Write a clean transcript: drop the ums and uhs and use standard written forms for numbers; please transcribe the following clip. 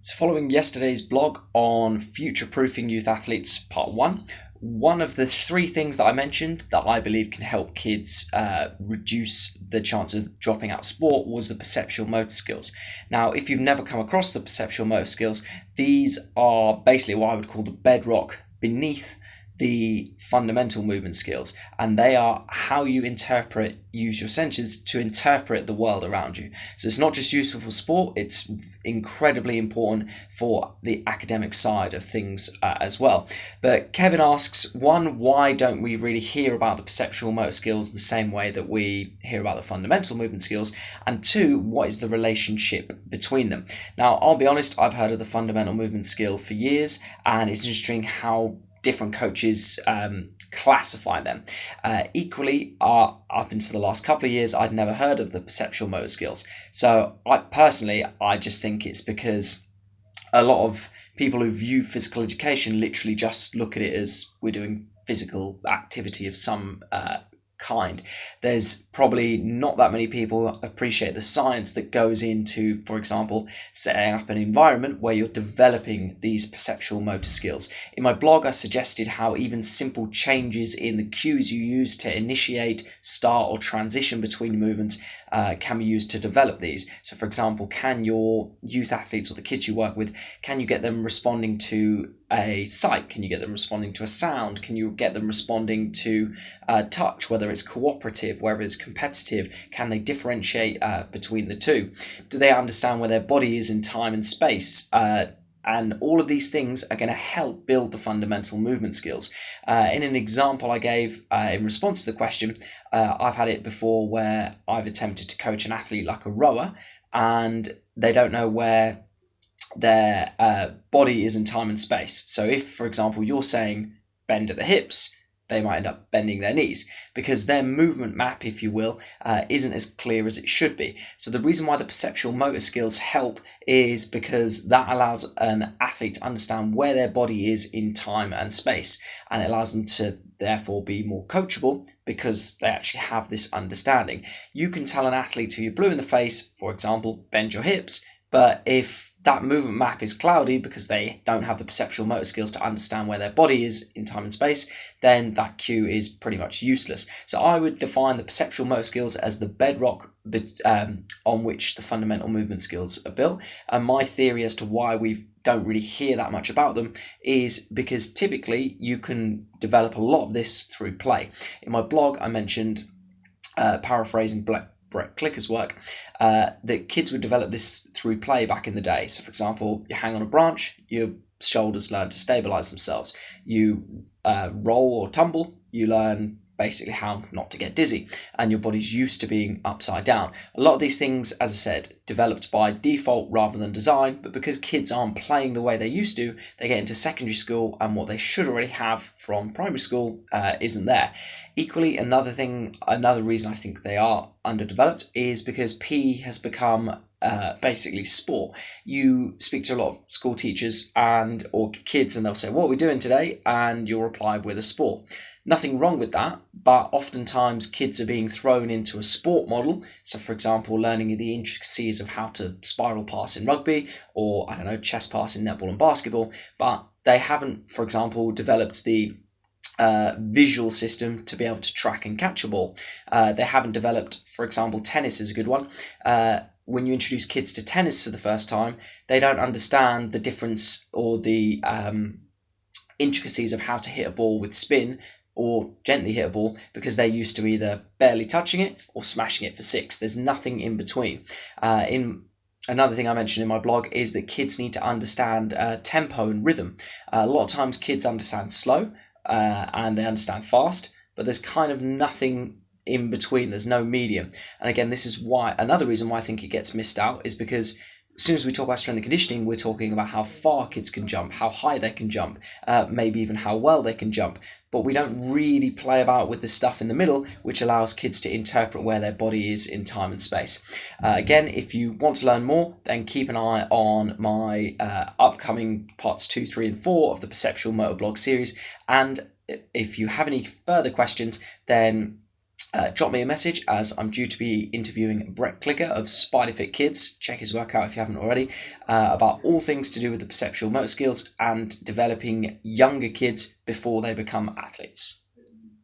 So, following yesterday's blog on future-proofing youth athletes, part one of the three things that I mentioned that I believe can help kids reduce the chance of dropping out of sport was the perceptual motor skills. Now, if you've never come across the perceptual motor skills, these are basically what I would call the bedrock beneath the fundamental movement skills, and they are how you use your senses to interpret the world around you. So it's not just useful for sport, it's incredibly important for the academic side of things as well. But Kevin asks, one, why don't we really hear about the perceptual motor skills the same way that we hear about the fundamental movement skills? And two, what is the relationship between them? Now, I'll be honest, I've heard of the fundamental movement skill for years, and it's interesting how different coaches classify them. Equally, up until the last couple of years, I'd never heard of the perceptual motor skills. So I just think it's because a lot of people who view physical education literally just look at it as we're doing physical activity of some kind. There's probably not that many people appreciate the science that goes into, for example, setting up an environment where you're developing these perceptual motor skills. In my blog, I suggested how even simple changes in the cues you use to initiate, start, or transition between movements can be used to develop these. So, for example, can your youth athletes or the kids you work with, can you get them responding to a sight? Can you get them responding to a sound? Can you get them responding to touch, whether it's cooperative, whether it's competitive? Can they differentiate between the two? Do they understand where their body is in time and space? And all of these things are going to help build the fundamental movement skills. In an example I gave in response to the question, I've had it before where I've attempted to coach an athlete like a rower, and they don't know where their body is in time and space. So if, for example, you're saying bend at the hips, they might end up bending their knees because their movement map, if you will, isn't as clear as it should be. So the reason why the perceptual motor skills help is because that allows an athlete to understand where their body is in time and space, and it allows them to therefore be more coachable because they actually have this understanding. You can tell an athlete who you're blue in the face, for example, bend your hips, but if that movement map is cloudy because they don't have the perceptual motor skills to understand where their body is in time and space, then that cue is pretty much useless. So I would define the perceptual motor skills as the bedrock on which the fundamental movement skills are built. And my theory as to why we don't really hear that much about them is because typically you can develop a lot of this through play. In my blog, I mentioned, paraphrasing Brett Clicker's work, that kids would develop this through play back in the day. So, for example, you hang on a branch, your shoulders learn to stabilize themselves. You roll or tumble, you learn basically how not to get dizzy, and your body's used to being upside down. A lot of these things, as I said, developed by default rather than design, but because kids aren't playing the way they used to, they get into secondary school and what they should already have from primary school isn't there. Equally, another reason I think they are underdeveloped is because PE has become basically sport. You speak to a lot of school teachers or kids and they'll say, "What are we doing today?" and you'll reply with a sport. Nothing wrong with that, but oftentimes kids are being thrown into a sport model. So, for example, learning the intricacies of how to spiral pass in rugby or, chess pass in netball and basketball, but they haven't, for example, developed the visual system to be able to track and catch a ball. They haven't developed, for example, tennis is a good one. When you introduce kids to tennis for the first time, they don't understand the difference or the intricacies of how to hit a ball with spin or gently hit a ball because they're used to either barely touching it or smashing it for six. There's nothing in between. Another thing I mentioned in my blog is that kids need to understand tempo and rhythm. A lot of times kids understand slow and they understand fast, but there's kind of nothing in between. There's no medium. And again, this is why another reason why I think it gets missed out is because as soon as we talk about strength and conditioning, we're talking about how far kids can jump, how high they can jump, maybe even how well they can jump. But we don't really play about with the stuff in the middle, which allows kids to interpret where their body is in time and space. Again, if you want to learn more, then keep an eye on my upcoming parts 2, 3, and 4 of the Perceptual Motor blog series. And if you have any further questions, then Drop me a message, as I'm due to be interviewing Brett Clicker of Spiderfit Kids. Check his work out if you haven't already, about all things to do with the perceptual motor skills and developing younger kids before they become athletes.